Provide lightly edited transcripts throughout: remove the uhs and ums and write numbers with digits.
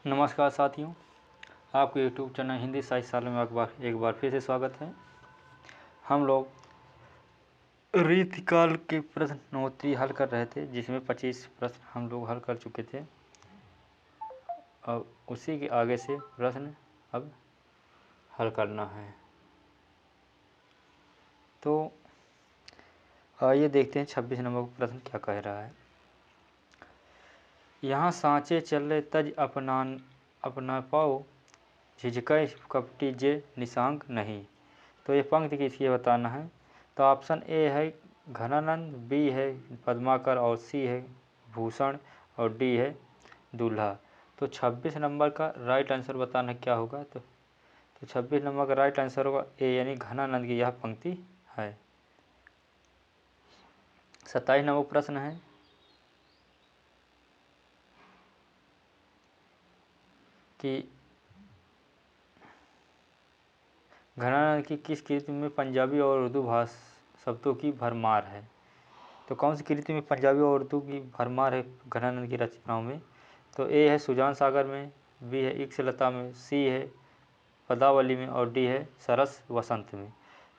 नमस्कार साथियों, आपके यूट्यूब चैनल हिंदी साहित्य साल में एक बार फिर से स्वागत है। हम लोग रीतिकाल के प्रश्नोत्तरी हल कर रहे थे, जिसमें 25 प्रश्न हम लोग हल कर चुके थे। अब उसी के आगे से प्रश्न अब हल करना है। तो आइए देखते हैं 26 नंबर का प्रश्न क्या कह रहा है। यहाँ सांचे चले तज अपना पाओ, झिझकै कपटी जे निशांक नहीं। तो ये पंक्ति किसकी बताना है। तो ऑप्शन ए है घनानंद, बी है पद्माकर और सी है भूषण और डी है दूल्हा। तो 26 नंबर का राइट आंसर बताना क्या होगा। तो 26 नंबर का राइट आंसर होगा ए, यानी घनानंद की यह पंक्ति है। 27 नंबर प्रश्न है कि घनानंद की किस कृति में पंजाबी और उर्दू भाषा शब्दों की भरमार है। तो कौन सी कृति में पंजाबी और उर्दू की भरमार है घनानंद की रचनाओं में। तो ए है सुजान सागर में, बी है इक्सलता में, सी है पदावली में और डी है सरस वसंत में।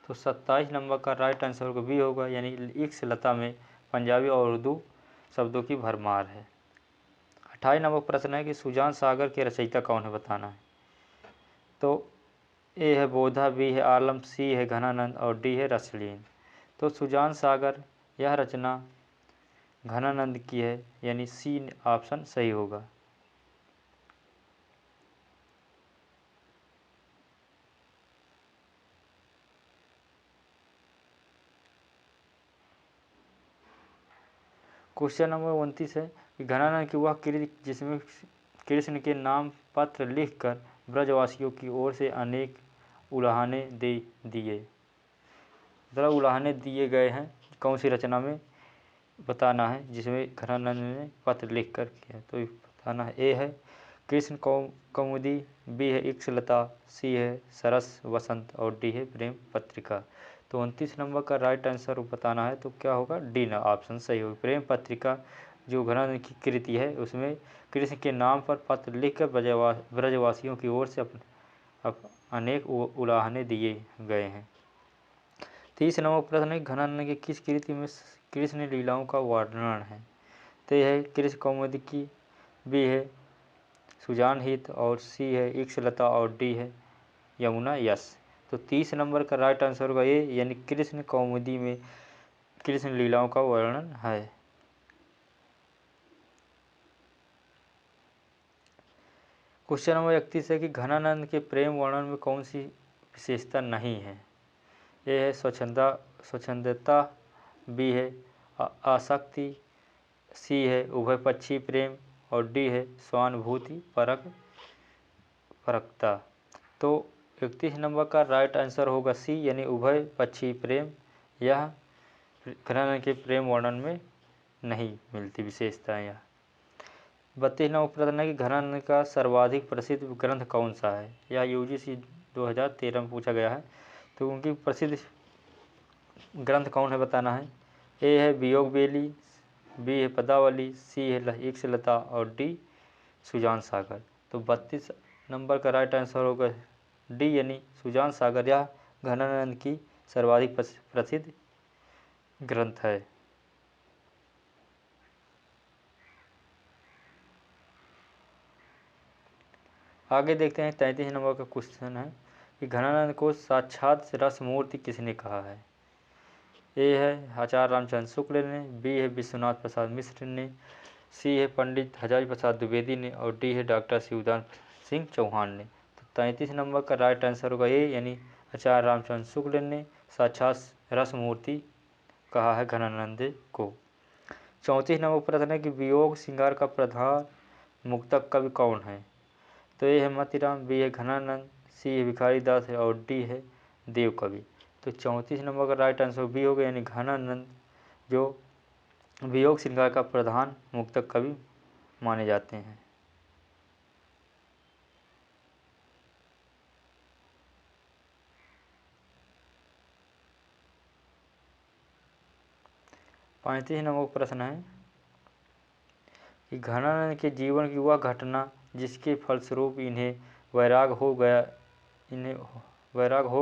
तो 27 नंबर का राइट आंसर को बी होगा, यानी इक्सलता में पंजाबी और उर्दू शब्दों की भरमार है। 28 नंबर प्रश्न है कि सुजान सागर के रचयिता कौन है, बताना है। तो ए है बोधा, बी है आलम, सी है घनानंद और डी है रसलीन। तो सुजान सागर यह रचना घनानंद की है, यानी सी ऑप्शन सही होगा। क्वेश्चन नंबर 29 है कि घनानंद की वह कृति जिसमें कृष्ण के नाम पत्र लिखकर ब्रजवासियों की ओर से अनेक उलाहने दे दिए। ज़रा उलाहने दिए गए हैं कौन सी रचना में, बताना है जिसमें घनानंद ने पत्र लिख कर किया। तो बताना है ए है कृष्ण कौमुदी, बी है इक्सलता, सी है सरस वसंत और डी है प्रेम पत्रिका। तो 29 नंबर का राइट आंसर बताना है, तो क्या होगा डी ना ऑप्शन सही होगा। प्रेम पत्रिका जो घनानंद की कृति है, उसमें कृष्ण के नाम पर पत्र लिखकर ब्रजवासियों की ओर से अनेक उलाहने दिए गए हैं। 30 नंबर प्रश्न है घनानंद की किस कृति में कृष्ण लीलाओं का वर्णन है। तो यह है कृष्ण कौमुदी की, बी है सुजान हित और सी है इक्सलता और डी है यमुना यश। तो 30 नंबर का राइट आंसर होगा ए, यानी कृष्ण कौमुदी में कृष्ण लीलाओं का वर्णन है। क्वेश्चन नंबर 31 है कि घनानंद के प्रेम वर्णन में कौन सी विशेषता नहीं है। ए है स्वच्छंदता, बी है आसक्ति, सी है उभयपक्षी प्रेम और डी है स्वानुभूति परकता। तो 31 नंबर का राइट आंसर होगा सी, यानी उभयपक्षी प्रेम। यह घनानंद के प्रेम वर्णन में नहीं मिलती विशेषताएं। यह 32 नंबर प्रश्न है कि घनानंद का सर्वाधिक प्रसिद्ध ग्रंथ कौन सा है। यह यूजीसी 2013 में पूछा गया है। तो उनकी प्रसिद्ध ग्रंथ कौन है, बताना है। ए है वियोग बेली, बी है पदावली, सी है इक्सलता और डी सुजान सागर। तो 32 नंबर का राइट आंसर होगा डी, यानी सुजान सागर। यह घनानंद की सर्वाधिक प्रसिद्ध ग्रंथ है। आगे देखते हैं 33 नंबर का क्वेश्चन है कि घनानंद को साक्षात रसमूर्ति किसने कहा है। ए है आचार्य रामचंद्र शुक्ल ने, बी है विश्वनाथ प्रसाद मिश्र ने, सी है पंडित हजारी प्रसाद द्विवेदी ने और डी है डॉक्टर शिवदान सिंह चौहान ने। तो 33 नंबर का राइट आंसर होगा ए, यानी आचार्य रामचंद्र शुक्ल ने साक्षात रसमूर्ति कहा है घनानंद को। 34 नंबर प्रश्न है कि वियोग श्रृंगार का प्रधान मुक्तक कवि कौन है। तो ए है मतीराम, बी है घनानंद, सी है भिखारी दास है और डी है देव कवि। तो 34 नंबर का राइट आंसर बी होगा, यानी घनानंद जो वियोग श्रृंगार का प्रधान मुक्तक कवि माने जाते हैं। पैंतीस नंबर प्रश्न है कि घनानंद के जीवन की वह घटना जिसके फलस्वरूप इन्हें वैराग हो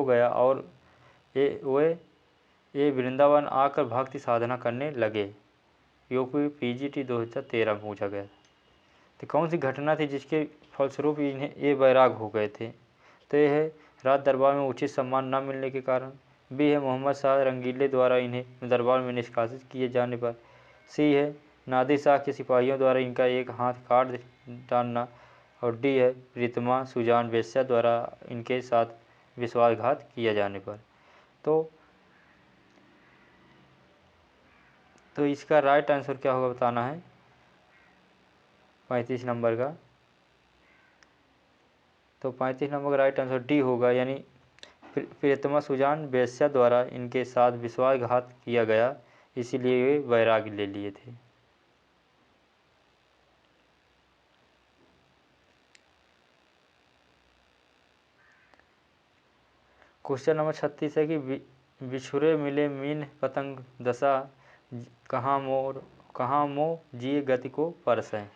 गया और ये वृंदावन आकर भक्ति साधना करने लगे। यूपी पीजीटी 2013 में पूछा गया। तो कौन सी घटना थी जिसके फलस्वरूप इन्हें ये वैराग हो गए थे? तो यह है राज दरबार में उचित सम्मान न मिलने के कारण। बी है मोहम्मद शाह रंगीले द्वारा इन्हें दरबार में निष्कासित किए जाने पर। सी है नादिर शाह के सिपाहियों द्वारा इनका एक हाथ काट डालना। और डी है रितमा सुजान वेश्या द्वारा इनके साथ विश्वासघात किया जाने पर। तो इसका राइट आंसर क्या होगा बताना है 35 नंबर का। तो 35 नंबर का राइट आंसर डी होगा, यानी प्रियतमा सुजान वेश्या द्वारा इनके साथ विश्वासघात किया गया, इसीलिए वे वैराग्य ले लिए थे। क्वेश्चन नंबर 36 है कि बिछुरे मिले मीन पतंग दशा, कहाँ मो जिए गति को परसें।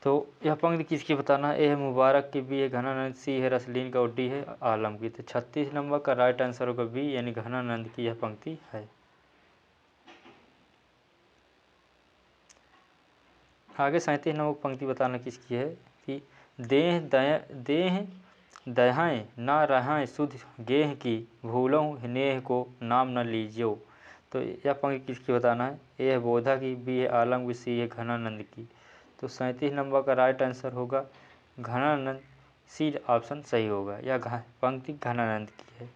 तो यह पंक्ति किसकी बताना है? ए है मुबारक की, बी है घनानंद, सी है रसलीन का और डी है आलम की। तो 36 नंबर का राइट आंसर होगा बी, यानी घनानंद की यह पंक्ति है। आगे 37 नंबर पंक्ति बताना किसकी है कि देह दयाएँ ना रहें सुध गेह की, भूलों नेह को नाम न लीजियो। तो यह पंक्ति किसकी बताना है? ए है बोधा की, बी है आलम की, सी है घनानंद की। तो 37 नंबर का राइट आंसर होगा घनानंद, सी ऑप्शन सही होगा। यह पंक्ति घनानंद की है।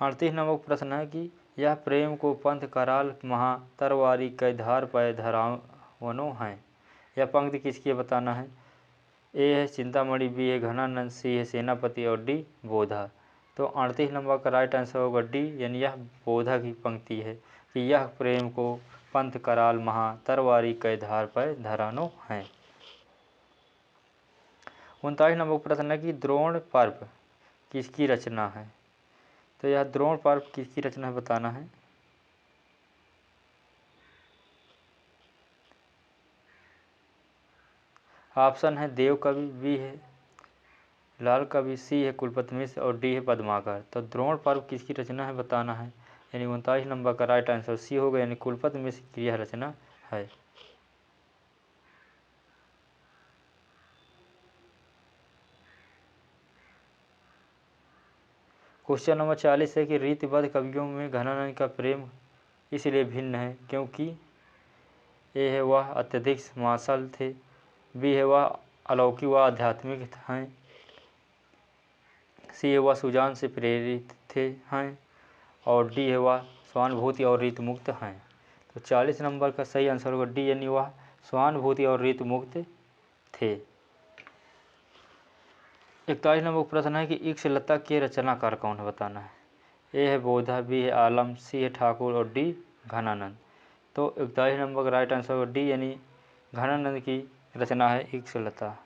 अड़तीस नंबर प्रश्न है कि यह प्रेम को पंथ कराल महा, तरवारी कै धार पै धरावनो हैं। यह पंक्ति किसकी बताना है? ए है चिंतामणि, बी है घनानंद, सी है सेनापति और डी बोधा। तो 38 नंबर का राइट आंसर होगा डी, यानी यह बोधा की पंक्ति है कि यह प्रेम को पंथ कराल महा, तरवारी कै धार पै धरानो हैं। 39 नंबर प्रश्न है कि द्रोण पर्व किसकी रचना है? तो यह द्रोण पर्व किसकी रचना है बताना है। ऑप्शन है देव कवि, बी है लाल कवि, सी है कुलपति मिश्र और डी है पद्माकर। तो द्रोण पर्व किसकी रचना है बताना है, यानी 39 नंबर का राइट आंसर सी होगा, यानी कुलपति मिश्र की यह रचना है। क्वेश्चन नंबर 40 है कि रीतिबद्ध कवियों में घनानंद का प्रेम इसलिए भिन्न है क्योंकि ए है वह अत्यधिक मार्शल थे, बी है वह अलौकिक व आध्यात्मिक हैं, सी है वह सुजान से प्रेरित हैं और डी है वह स्वानुभूति और रीत मुक्त हैं। तो 40 नंबर का सही आंसर होगा डी, यानी वह स्वानुभूति और रीत मुक्त थे। 41 नंबर प्रश्न है कि इक्ष्लता के रचनाकार कौन है बताना है। ए है बोधा, बी है आलम, सी है ठाकुर और डी घनानंद। तो 41 नंबर का राइट आंसर होगा डी, यानी घनानंद की रचना है इक्ष्लता।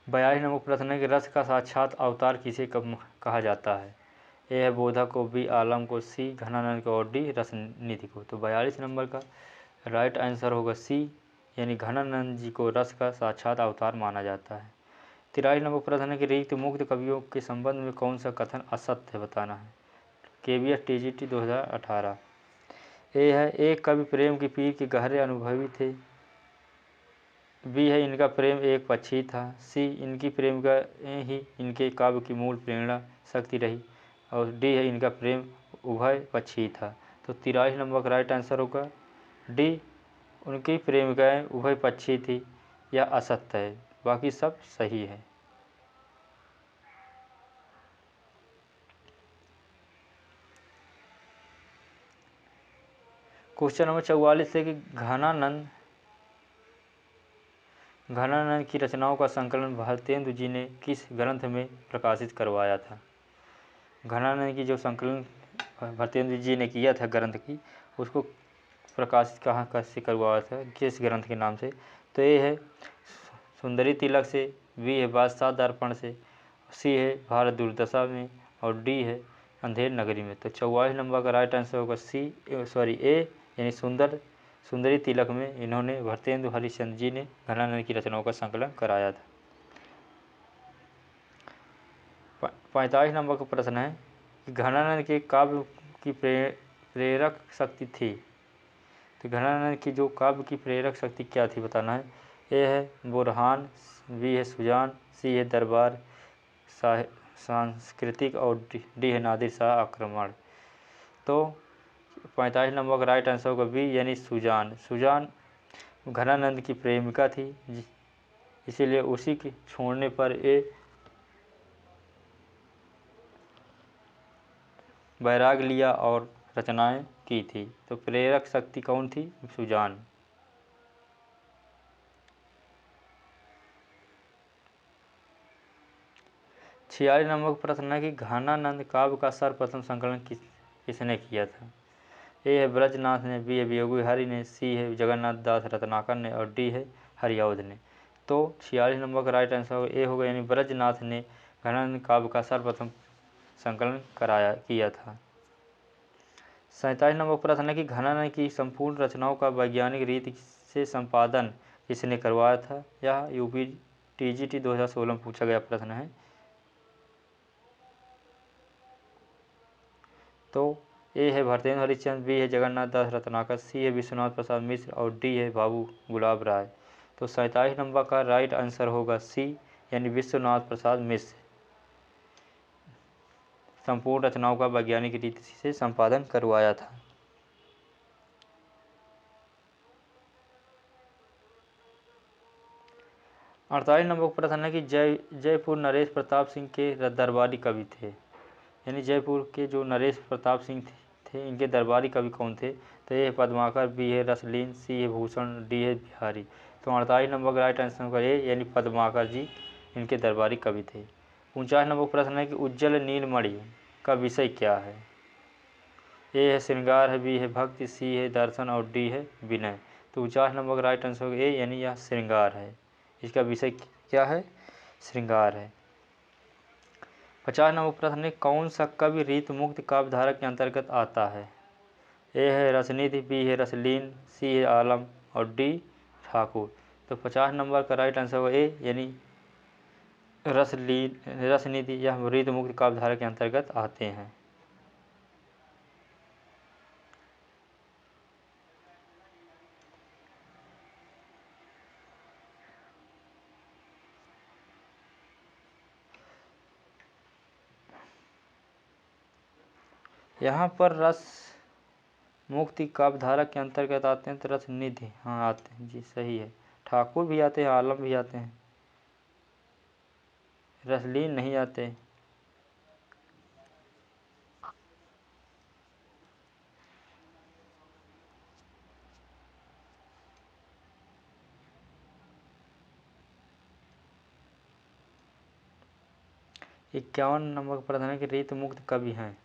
42 नंबर प्रश्न है कि रस का साक्षात अवतार किसे कहा जाता है। ए है बोधा को, बी आलम को, सी घनानंद को और डी रसनिधि को। तो 42 नंबर का राइट आंसर होगा सी, यानी घनानंद जी को रस का साक्षात अवतार माना जाता है। 43 नंबर प्रश्न है कि रीत मुक्त कवियों के संबंध में कौन सा कथन असत्य है बताना है। KBS TGT 2018। ए है एक कवि प्रेम की पीर के गहरे अनुभवी थे, बी है इनका प्रेम एक पक्षी था, सी इनकी प्रेम का ही इनके काव्य की मूल प्रेरणा शक्ति रही और डी है इनका प्रेम उभय पक्षी था। तो 43 नंबर का राइट आंसर होगा डी, उनकी प्रेमिकाएँ उभय पक्षी थी। यह असत्य है, बाकी सब सही है। क्वेश्चन नंबर 44 है कि घनानंद की रचनाओं का संकलन भारतेंदु जी ने किस ग्रंथ में प्रकाशित करवाया था। घनानंद की जो संकलन भारतेंदु जी ने किया था ग्रंथ की, उसको प्रकाशित कहाँ से करवाया था, किस ग्रंथ के नाम से। तो ये है सुंदरी तिलक से, बी है बादशाह दर्पण से, सी है भारत दुर्दशा में और डी है अंधेर नगरी में। तो 44 नंबर का राइट आंसर होगा ए यानी सुंदरी तिलक में इन्होंने भरतेंदु हरिश्चंद्र जी ने घनानंद की रचनाओं का संकलन कराया था। 45 नंबर का प्रश्न है कि घनानंद के काव्य की प्रेरक शक्ति थी। तो घनानंद की जो काव्य की प्रेरक शक्ति क्या थी बताना है। ए है बुरहान, बी है सुजान, सी है दरबार सांस्कृतिक और डी है नादिर शाह आक्रमण। तो 45 नंबर का राइट आंसर होगा बी यानी सुजान। सुजान घनानंद की प्रेमिका थी, इसीलिए उसी के छोड़ने पर ए वैराग लिया और रचनाएं की थी। तो प्रेरक शक्ति कौन थी? सुजान। छियालीस नंबर का प्रश्न है कि घनानंद काव्य का सर्वप्रथम संकलन किसने किया था। ए है ब्रजनाथ ने, बी है वियोगी हरि ने, सी है जगन्नाथ दास रत्नाकर ने और डी है हरिऔध ने। तो 46 नंबर का राइट आंसर ए होगा यानी ब्रजनाथ ने घनानंद काव्य का सर्वप्रथम संकलन किया था। 47 नंबर प्रश्न है कि घनानंद की संपूर्ण रचनाओं का वैज्ञानिक रीति से संपादन किसने करवाया था। यह यूपी टीजीटी 2016 में पूछा गया प्रश्न है। तो ए है भरतेंदु हरिश्चंद्र, बी है जगन्नाथ दास रत्नाकर, सी है विश्वनाथ प्रसाद मिश्र और डी है बाबू गुलाब राय। तो 47 नंबर का राइट आंसर होगा सी यानी विश्वनाथ प्रसाद मिश्र संपूर्ण रचनाओं का वैज्ञानिक रीति से संपादन करवाया था। अड़तालीस नंबर प्रश्न है कि जयपुर नरेश प्रताप सिंह के दरबारी कवि थे। यानी जयपुर के जो नरेश प्रताप सिंह थे इनके दरबारी कवि कौन थे। तो ये है पद्माकर, बी है रसलीन, सी है भूषण, डी है बिहारी। तो 48 नंबर का राइट आंसर होगा ए यानी पद्माकर जी इनके दरबारी कवि थे। 49 नंबर प्रश्न है कि उज्ज्वल नीलमणि का विषय क्या है। ए है श्रृंगार है, बी है भक्ति, सी है दर्शन और डी है विनय। तो 49 नंबर का राइट आंसर होगा ए यानी यह श्रृंगार है। इसका विषय क्या है? श्रृंगार है। 50 नंबर प्रश्न है कौन सा कवि रीत मुक्त काव्यधारा के अंतर्गत आता है। ए है रसनिधि, बी है रसलीन, सी है आलम और डी ठाकुर। तो 50 नंबर का राइट आंसर होगा ए यानी रसनिधि यह रीत मुक्त काव्यधारा के अंतर्गत आते हैं। यहाँ पर रस मुक्ति काव्यधारा के अंतर्गत आते हैं तो रसनिधि हाँ आते हैं जी, सही है। ठाकुर भी आते हैं, आलम भी आते हैं, रसलीन नहीं आते। इक्यावन नंबर का प्रश्न है कि रीत मुक्त कवि हैं।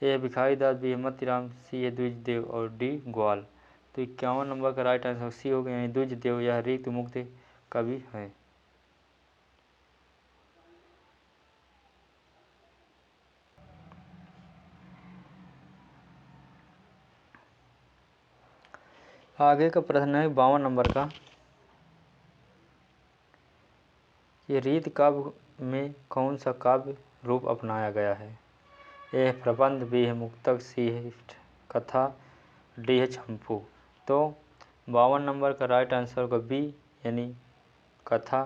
ए है भिखारी दास, बी है मतीराम, सी है द्विज देव और डी ग्वाल। तो 51 नंबर का राइट आंसर सी होगा यानी द्विज देव यह रीत मुक्त कवि है। आगे का प्रश्न है 52 नंबर का, ये रीत काव्य में कौन सा काव्य रूप अपनाया गया है। ए है प्रबंध, बी है मुक्तक, सी है कथा, डी है चंपू। तो 52 नंबर का राइट आंसर होगा बी यानी कथा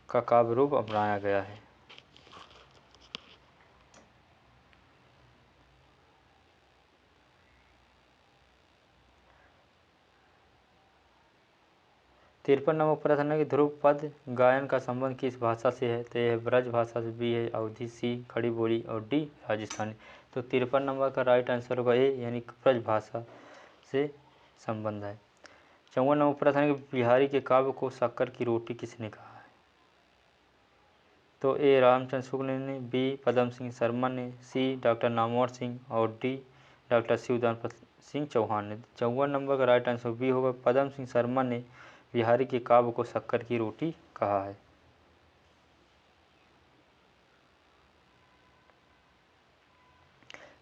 का काव्य रूप अपनाया गया है। 53 नंबर प्रश्न है कि ध्रुव पद गायन का संबंध किस भाषा से है। तो ये है ब्रज भाषा से, बी है अवधी, सी खड़ी बोली और डी राजस्थानी। तो 53 नंबर का राइट आंसर होगा ए यानी ब्रज भाषा से संबंध है। 54 नंबर प्रश्न है कि बिहारी के काव्य को शक्कर की रोटी किसने कहा है। तो ए रामचंद्र शुक्ल ने, बी पदम सिंह शर्मा ने, सी डॉक्टर नामवर सिंह और डी डॉक्टर शिवदान सिंह चौहान ने। 54 नंबर का राइट आंसर बी होगा पदम सिंह शर्मा ने बिहारी के काव्य को शक्कर की रोटी कहा है।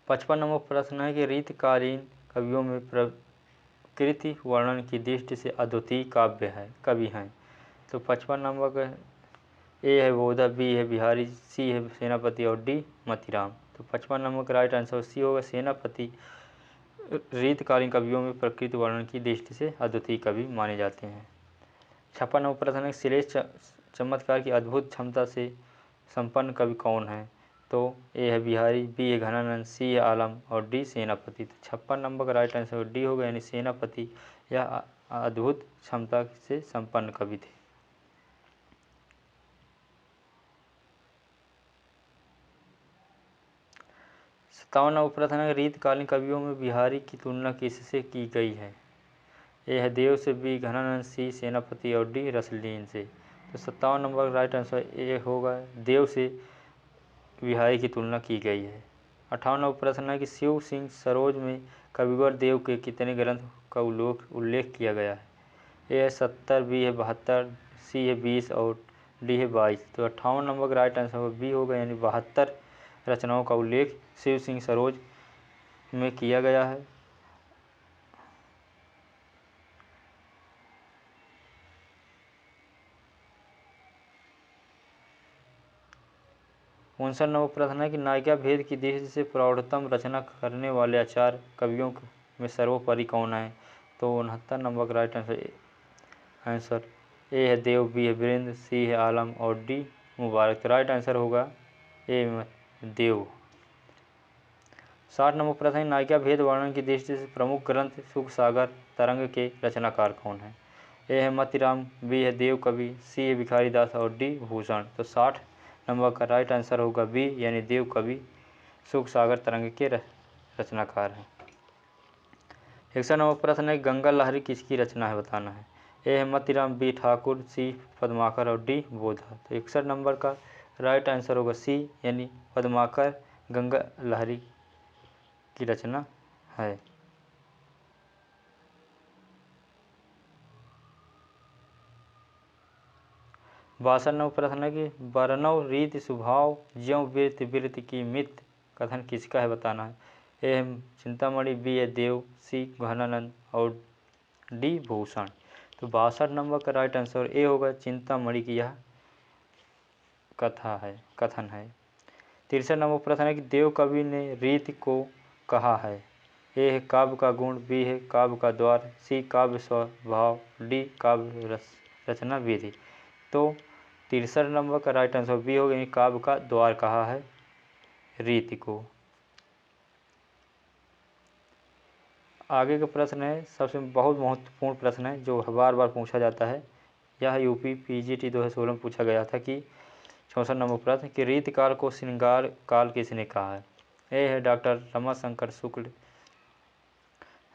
55 नंबर प्रश्न है कि रीतकालीन कवियों में प्रकृति वर्णन की दृष्टि से अद्वितीय काव्य है कवि हैं। तो 55 नंबर का ए है बोधा, बी है बिहारी, सी है सेनापति और डी मतीराम। तो 55 नंबर का राइट आंसर सी होगा, सेनापति रीतकालीन कवियों में प्रकृति वर्णन की दृष्टि से अद्वितीय कवि माने जाते हैं। 56 नंबर प्रश्न है श्रेष्ठ चमत्कार की अद्भुत क्षमता से संपन्न कवि कौन है। तो ए है बिहारी, बी है घनानंद, सी है आलम और डी सेनापति। तो 56 नंबर का राइट आंसर डी होगा, यानी सेनापति यह अद्भुत क्षमता से संपन्न कवि थे। 57 नंबर प्रश्न है रीतकालीन कवियों में बिहारी की तुलना किससे की गई है। ए है देव से, बी घनानंद, सी सेनापति और डी रसलीन से। तो 57 नंबर का राइट आंसर ए होगा, देव से बिहारी की तुलना की गई है। 58 नंबर प्रश्न है कि शिव सिंह सरोज में कविवर देव के कितने ग्रंथ का उल्लेख किया गया है। ए है 70, बी है 72, सी है 20 और डी है 22। तो 58 नंबर का राइट आंसर बी होगा, यानी 72 रचनाओं का उल्लेख शिव सिंह सरोज में किया गया है। 59 नंबर प्रश्न है कि नायिका भेद की दृष्टि से प्रौढ़तम रचना करने वाले आचार्य कवियों में सर्वोपरि कौन है। तो 69 नंबर का राइट आंसर ए है देव, बी है वीरेंद्र, सी है आलम और डी मुबारक। तो राइट आंसर होगा ए देव। 60 नंबर प्रश्न है नायिका भेद वर्णन की दृष्टि से प्रमुख ग्रंथ सुख सागर तरंग के रचनाकार कौन है। ए है मतीराम, बी है देव कवि, सी है भिखारी दास और डी भूषण। तो 60 नंबर का राइट आंसर होगा बी, यानी देव कवि सुख सागर तरंग के रचनाकार हैं। 61 नंबर प्रश्न है गंगा लहरी किसकी रचना है, बताना है। ए है मतीराम, बी ठाकुर, सी पद्माकर और डी बोधा। तो 61 नंबर का राइट आंसर होगा सी, यानी पद्माकर गंगा लहरी की रचना है। 62 नंबर प्रश्न है कि वर्णव रीति स्वभाव ज्यों वृत्ति वृत्ति की मित कथन किसका है, बताना है। ए है चिंतामणि, बी है देव, सी घनानंद और डी भूषण। तो 62 नंबर का राइट आंसर ए होगा, चिंतामणि की यह कथन है। 63 नंबर प्रश्न है कि देव कवि ने रीति को कहा है। ए है काव्य का गुण, बी है काव्य का द्वार, सी काव्य स्वभाव, डी काव्य रचना विधि। तो 63 नंबर का राइट आंसर बी होगा, यानी काव्य का द्वार कहा है रीति को। आगे का प्रश्न है सबसे बहुत महत्वपूर्ण प्रश्न है जो बार बार पूछा जाता है। यह यूपी पीजीटी 2016 में पूछा गया था कि 64 नंबर प्रश्न कि रीतिकाल को श्रृंगार काल किसने कहा है। ए है डॉक्टर रमाशंकर शुक्ल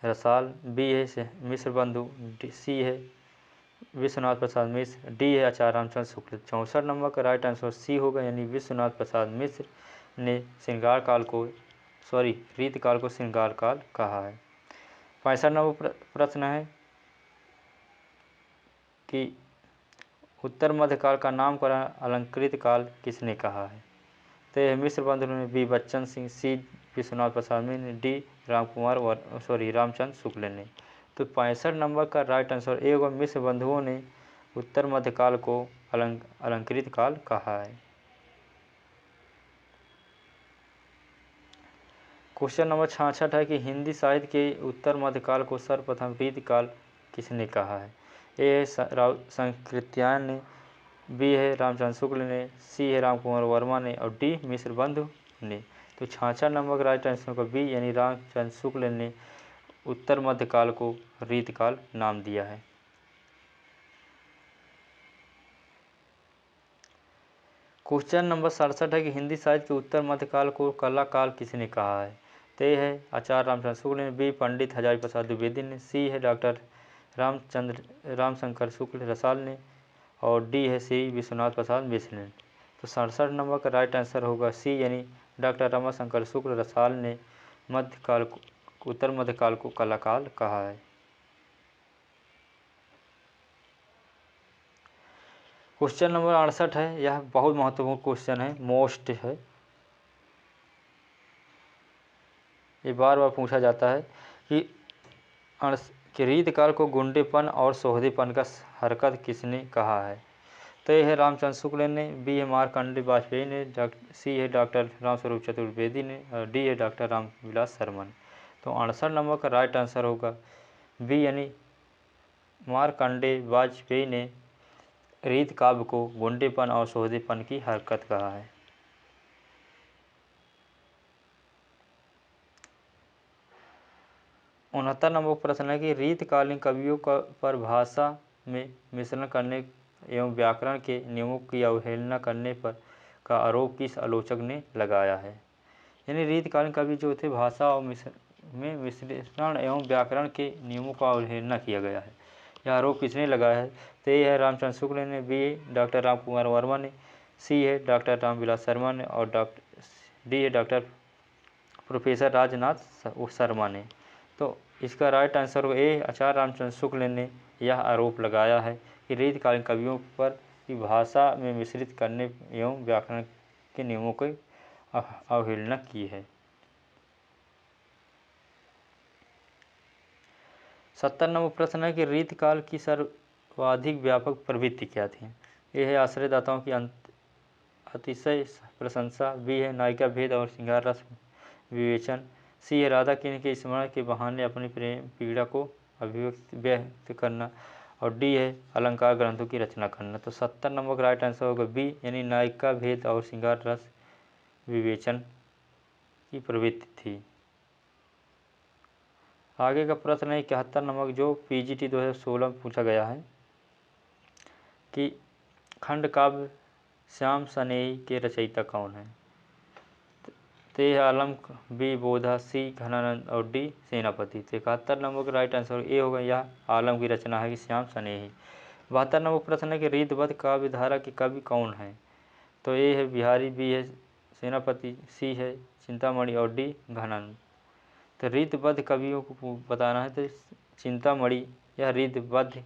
रसाल, बी है मिश्र बंधु, सी है विश्वनाथ प्रसाद मिश्र, डी है आचार्य रामचंद्र शुक्ल। 64 नंबर का राइट आंसर सी होगा, यानी विश्वनाथ प्रसाद मिश्र ने रीतिकाल को श्रृंगार काल कहा है। 65 नंबर प्रश्न है कि उत्तर मध्यकाल का नामकरण अलंकृत काल किसने कहा है। तो यह मिश्र बंधु ने, बी बच्चन सिंह, सी विश्वनाथ प्रसाद मिश्र ने, डी रामचंद्र शुक्ल ने। तो 65 नंबर का राइट आंसर ए होगा, मिश्र बंधुओं ने उत्तर मध्यकाल को अलंकृत काल कहा है। क्वेश्चन नंबर 66 है कि हिंदी साहित्य के उत्तर मध्यकाल को सर्वप्रथम रीतिकाल किसने कहा है। ए है संकृत्यायन ने, बी है रामचंद्र शुक्ल ने, सी है रामकुमार वर्मा ने और डी मिश्र बंधु ने। तो 66 नंबर का राइट आंसर का बी, यानी रामचंद्र शुक्ल ने उत्तर मध्यकाल को रीतिकाल नाम दिया है। क्वेश्चन नंबर 67 है कि हिंदी साहित्य के उत्तर मध्यकाल को कला काल किसने कहा है। तो है आचार्य रामचंद्र शुक्ल ने, बी पंडित हजारी प्रसाद द्विवेदी ने, सी है डॉक्टर रामशंकर शुक्ल रसाल ने और डी है सी विश्वनाथ प्रसाद मिश्र ने। तो 67 नंबर का राइट आंसर होगा सी, यानी डॉक्टर रमाशंकर शुक्ल रसाल ने उत्तर मध्यकाल को कला काल कहा है। क्वेश्चन नंबर 68 है, यह बहुत महत्वपूर्ण क्वेश्चन है, मोस्ट है, ये बार बार पूछा जाता है कि रीतकाल को गुंडेपन और सोहदेपन का हरकत किसने कहा है। तो ये है रामचंद्र शुक्ल ने, बी है मार्कंडे वाजपेयी ने, सी है डॉक्टर रामस्वरूप चतुर्वेदी ने, और डी है डॉक्टर रामविलास शर्मा ने। तो 68 नंबर का राइट आंसर होगा बी, यानी मार्कंडे वाजपेयी ने रीत काव्य को गुंडेपन और सोहदेपन की हरकत कहा है। उनहत्तर नंबर प्रश्न है कि रीतकालीन कवियों का पर भाषा में मिश्रण करने एवं व्याकरण के नियमों की अवहेलना करने पर का आरोप किस आलोचक ने लगाया है। यानी रीतकालीन कवि जो थे, भाषा और मिश्रण एवं व्याकरण के नियमों का अवहेलना किया गया है, यह आरोप किसने लगाया है। तो ये है रामचंद्र शुक्ल ने, बी डॉक्टर राम कुमार वर्मा ने, सी है डॉक्टर रामविलास शर्मा ने, और डी है डॉक्टर प्रोफेसर राजनाथ शर्मा ने। तो इसका राइट आंसर हो ए, आचार्य रामचंद्र शुक्ल ने यह आरोप लगाया है कि रीतकालीन कवियों पर की भाषा में मिश्रित करने एवं व्याकरण के नियमों की अवहेलना की है। 70 नंबर प्रश्न है कि रीतकाल की सर्वाधिक व्यापक प्रवृत्ति क्या थी। यह है आश्रयदाताओं की अतिशय प्रशंसा, बी है नायिका भेद और श्रृंगार रस विवेचन, सी है राधा किन्हीं के स्मरण के बहाने अपनी प्रेम पीड़ा को व्यक्त करना, और डी है अलंकार ग्रंथों की रचना करना। तो 70 नंबर का राइट आंसर होगा बी, यानी नायिका भेद और श्रृंगार रस विवेचन की प्रवृत्ति थी। आगे का प्रश्न है 71 नंबर, जो पीजीटी 2016 में पूछा गया है कि खंड काव्य श्याम सनेही के रचयिता कौन है। तो यह आलम, बी बोधा, सी घनानंद और डी सेनापति। तो 71 नंबर का राइट आंसर ए होगा, यह आलम की रचना है कि श्याम सनेही। 72 नंबर प्रश्न है कि रीतबद्ध काव्य धारा के कवि कौन है। तो ए है बिहारी, बी है सेनापति, सी है चिंतामणि और डी घनानंद। तो रीतबद्ध कवियों को बताना है, तो चिंतामणि यह रीतबद्ध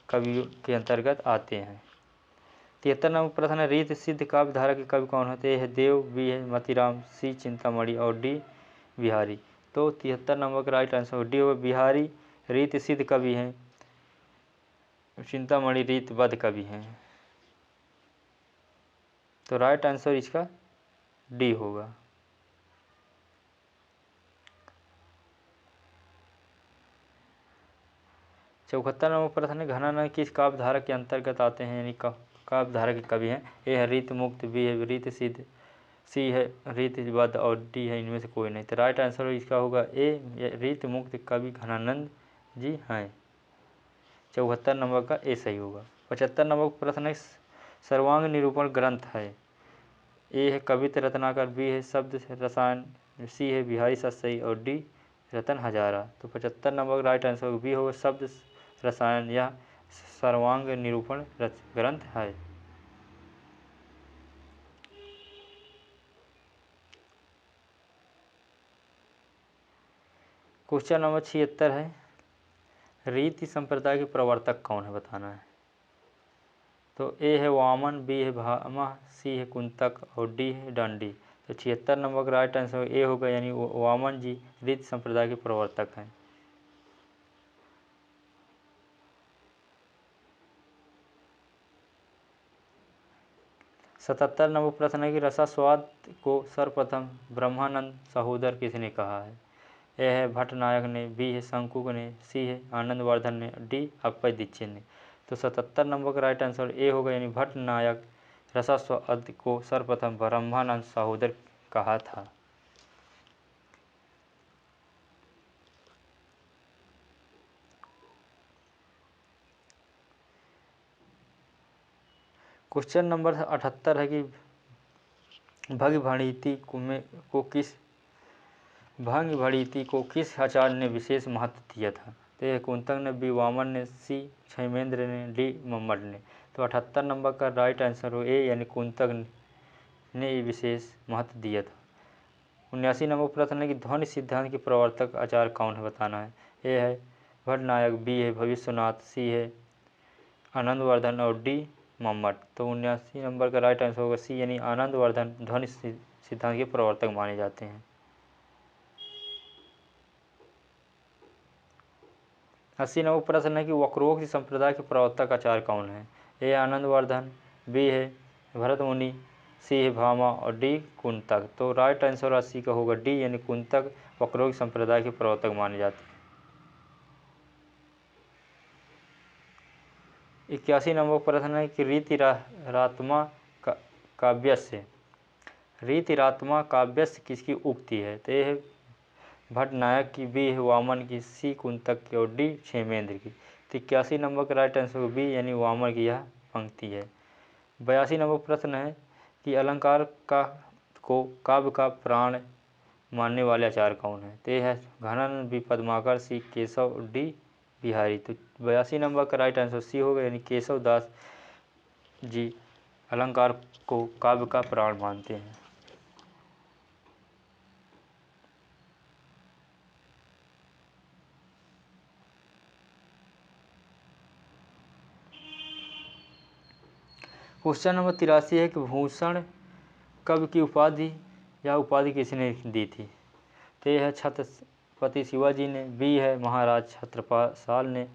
कवियों के अंतर्गत आते हैं। 73 नंबर प्रश्न है रीत सिद्ध काव्य धारा के कवि कौन होते हैं। देव, बी है मतीराम, सी चिंतामणि और डी बिहारी। तो 73 नंबर का राइट आंसर डी होगा, बिहारी रीत सिद्ध कवि हैं, चिंतामणि रीतबद्ध कवि हैं। तो राइट आंसर इसका डी होगा। चौहत्तर नंबर प्रश्न है घनानंद किस काव्य धारा के अंतर्गत आते हैं, यानी काव्य धारा के कवि हैं। ए है रीत मुक्त, बी है रीत सिद्ध, सी है रीतबद्ध और डी है इनमें से कोई नहीं। तो राइट आंसर इसका होगा ए, रीत मुक्त कवि घनानंद जी हैं। 74 नंबर का ए सही होगा। 75 नंबर प्रश्न है सर्वांग निरूपण ग्रंथ है। ए है कवित्र रत्नाकर, बी है शब्द रसायन, सी है बिहारी सतसई और डी रतन हजारा। तो 75 नंबर का राइट आंसर बी होगा, शब्द रसायन यह सर्वांग निरूपण ग्रंथ है। क्वेश्चन नंबर 76 है रीति संप्रदाय के प्रवर्तक कौन है, बताना है। तो ए है वामन, बी है भामा, सी है कुंतक और डी है दंडी। तो 76 नंबर का राइट आंसर ए होगा, यानी वामन जी रीति संप्रदाय के प्रवर्तक हैं। सतहत्तर नंबर प्रश्न है कि रसास्वाद को सर्वप्रथम ब्रह्मानंद सहोदर किसने कहा है। ए है भट्टनायक ने, बी है शंकुक ने, सी है आनंदवर्धन ने, डी अप्पय दीक्षित ने। तो 77 नंबर का राइट आंसर ए होगा, यानी भट्टनायक रसास्वाद को सर्वप्रथम ब्रह्मानंद सहोदर कहा था। क्वेश्चन नंबर 78 है कि भगभणिति को किस आचार्य ने विशेष महत्व दिया था। तो यह कुंतक ने, बी वामन ने, सी क्षेमेंद्र ने, डी मम्मट ने। तो 78 नंबर का राइट आंसर हो ए, यानी कुंतक ने विशेष महत्व दिया था। 79 नंबर प्रश्न है कि ध्वनि सिद्धांत के प्रवर्तक आचार्य कौन है, बताना है। ए है भट्टनायक, बी है भविष्यनाथ, सी है आनंदवर्धन और डी मम्मट। तो 79 नंबर का राइट आंसर होगा सी, यानी आनंदवर्धन ध्वनि सिद्धांत के प्रवर्तक माने जाते हैं। 80 नंबर प्रश्न है कि वक्रोक्त संप्रदाय के प्रवर्तक आचार्य कौन है? ए आनंदवर्धन, बी है भरत मुनि, सी है भामा और डी कुंतक। तो राइट आंसर 80 का होगा डी, यानी कुंतक वक्रोक्त संप्रदाय के प्रवर्तक माने जाते हैं। 81 नंबर प्रश्न है कि रीतिरात्मा काव्यस्य, रीतिरात्मा काव्यस्य किसकी उक्ति है? तो ये है भट्टनायक की, बी है वामन की, सी कुंतक की और डी क्षेमेंद्र की। तो 81 नंबर का राइट आंसर बी, यानी वामन की यह पंक्ति है। 82 नंबर प्रश्न है कि अलंकार को काव्य का प्राण मानने वाले आचार्य कौन है? तो है घनानंद, बी पद्माकर, सी केशव, डी बिहारी। तो 82 नंबर का राइट आंसर सी होगा, यानी केशव दास जी अलंकार को काव्य का प्राण मानते हैं। क्वेश्चन नंबर 83 है कि भूषण कवि की उपाधि या उपाधि किसने दी थी? तो यह है छत्रपति शिवाजी ने, बी है महाराज छत्रसाल ने,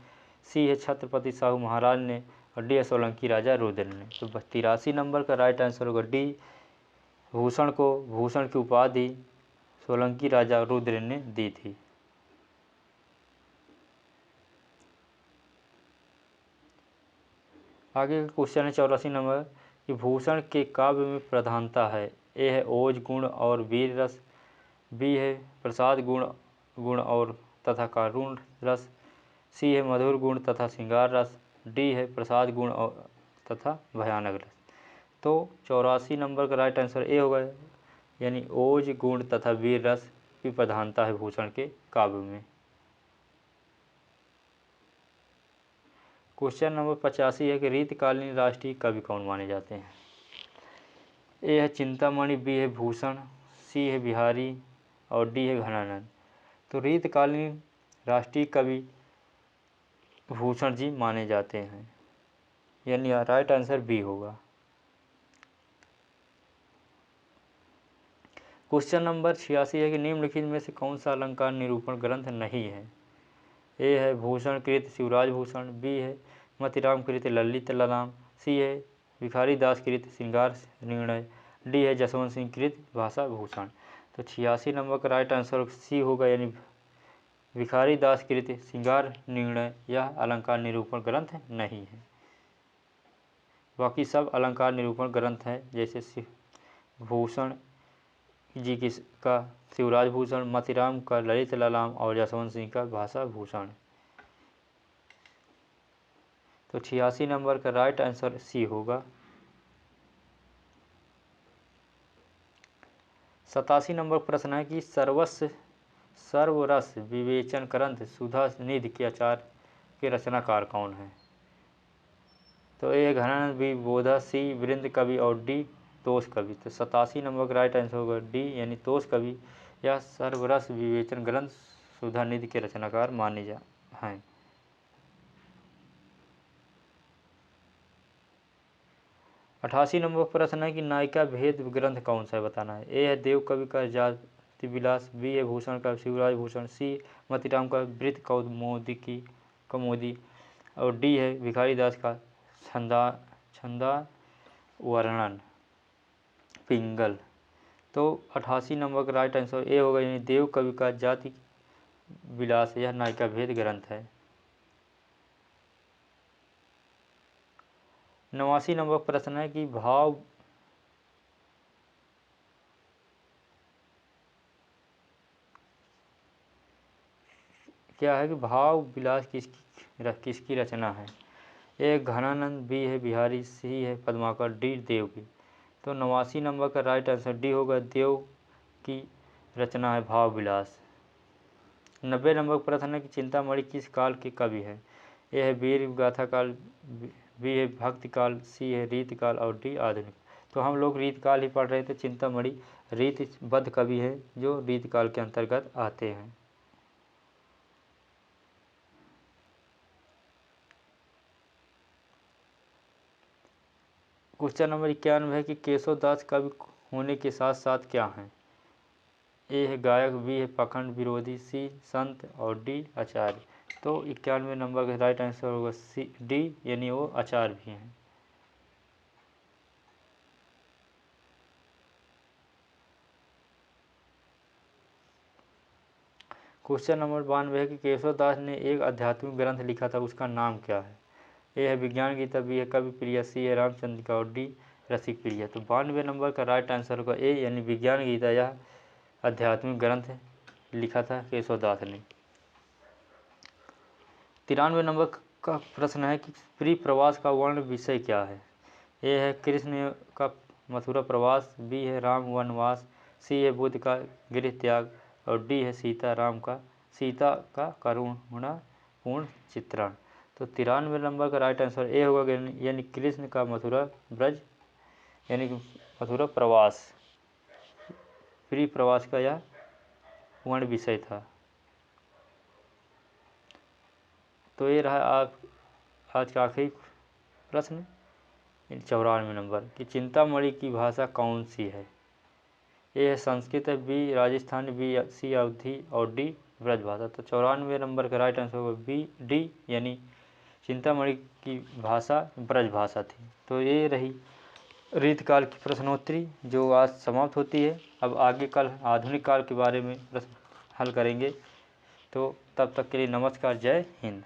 सी है छत्रपति शाहू महाराज ने और डी है सोलंकी राजा रुद्र ने। तो 83 नंबर का राइट आंसर होगा डी, भूषण को भूषण की उपाधि सोलंकी राजा रुद्र ने दी थी। आगे का क्वेश्चन है 84 नंबर कि भूषण के काव्य में प्रधानता है? ए है ओज गुण और वीर रस, बी है प्रसाद गुण और तथा कारुण रस, सी है मधुर गुण तथा श्रृंगार रस, डी है प्रसाद गुण और तथा भयानक रस। तो 84 नंबर का राइट आंसर ए होगा, यानी ओज गुण तथा वीर रस की प्रधानता है भूषण के काव्य में। क्वेश्चन नंबर 85 है कि रीतकालीन राष्ट्रीय कवि कौन माने जाते हैं? ए है चिंतामणि, बी है भूषण, सी है बिहारी और डी है घनानंद। तो रीतकालीन राष्ट्रीय कवि भूषण जी माने जाते हैं, यानी राइट आंसर बी होगा। क्वेश्चन नंबर 86 है कि निम्नलिखित में से कौन सा अलंकार निरूपण ग्रंथ नहीं है? ए है भूषण कृत शिवराज भूषण, बी है मतिराम कृत ललित ललाम, सी है भिखारी दास कृत श्रृंगार निर्णय, डी है जसवंत सिंह कृत भाषा भूषण। तो 86 नंबर का राइट आंसर सी होगा, यानी भिखारी दास कृत श्रृंगार निर्णय यह अलंकार निरूपण ग्रंथ नहीं है। बाकी सब अलंकार निरूपण ग्रंथ हैं, जैसे भूषण जी का शिवराज भूषण, मतिराम का ललित ललाम और जसवंत सिंह का भाषा भूषण। तो 86 नंबर का राइट आंसर सी होगा। 87 नंबर प्रश्न है कि सर्वरस विवेचन ग्रंथ सुधा निधि के आचार्य के रचनाकार कौन है? तो ए घनानंद, बी बोधा, सी वृंद कवि और डी तोष कवि। तो 87 नंबर का राइट आंसर होगा डी, यानी तोष कवि या सर्वरस विवेचन ग्रंथ सुधा निधि के रचनाकार माने हैं। 88 नंबर प्रश्न है कि नायिका भेद ग्रंथ कौन सा है, बताना है। ए है देव कवि का जाति विलास, बी है भूषण का शिवराज भूषण, सी मतिराम का वृत्त कौमुदी और डी है भिखारी दास का छंदा वर्णन पिंगल। तो 88 नंबर का राइट आंसर ए होगा, यानी देव कवि का जाति विलास यह नायिका भेद ग्रंथ है। 89 नंबर प्रश्न है कि भाव क्या है कि भाव विलास किसकी रचना है? ए घनानंद, बी है बिहारी, सी है पद्माकर, डी देव की। तो 89 नंबर का राइट आंसर डी होगा, देव की रचना है भाव विलास। 90 नंबर प्रश्न है कि चिंतामणि किस काल के कवि है? ए है वीर गाथा काल, बी है भक्ति काल, सी है रीत काल और डी आधुनिक। तो हम लोग रीत काल ही पढ़ रहे थे। चिंतामणि रीतबद्ध कवि है जो रीत काल के अंतर्गत आते हैं। क्वेश्चन नंबर 91 है कि केशव दास कवि होने के साथ साथ क्या हैं? ए है गायक, बी है पाखंड विरोधी, सी संत और डी आचार्य। तो 91 नंबर का राइट आंसर होगा सी डी, यानी वो आचार्य भी हैं। क्वेश्चन नंबर 92 है कि केशव दास ने एक आध्यात्मिक ग्रंथ लिखा था, उसका नाम क्या है? ए है विज्ञान गीता, बी है कवि प्रिया, सी है रामचंद्रिका और डी रसिक प्रिया। तो 92 नंबर का राइट आंसर होगा ए, यानी विज्ञान गीता यह आध्यात्मिक ग्रंथ लिखा था केशव दास ने। 93 नंबर का प्रश्न है कि प्री प्रवास का वर्ण विषय क्या है? ए है कृष्ण का मथुरा प्रवास, बी है राम वनवास, सी है बुद्ध का गृह त्याग और डी है सीता का करुणापूर्ण चित्रण। तो 93 नंबर का राइट आंसर ए होगा, यानी कृष्ण का मथुरा ब्रज यानी मथुरा प्रवास, प्री प्रवास का यह वर्ण विषय था। तो ये रहा आज का आखिरी प्रश्न 94 नंबर कि चिंतामणि की भाषा कौन सी है? ए है Sanskrit, B Rajasthani, B C Awadhi और डी ब्रजभाषा। तो 94 नंबर का राइट आंसर होगा बी डी, यानी चिंतामणि की भाषा ब्रजभाषा थी। तो ये रही रीतकाल की प्रश्नोत्तरी जो आज समाप्त होती है। अब आगे कल आधुनिक काल के बारे में प्रश्न हल करेंगे। तो तब तक के लिए नमस्कार, जय हिंद।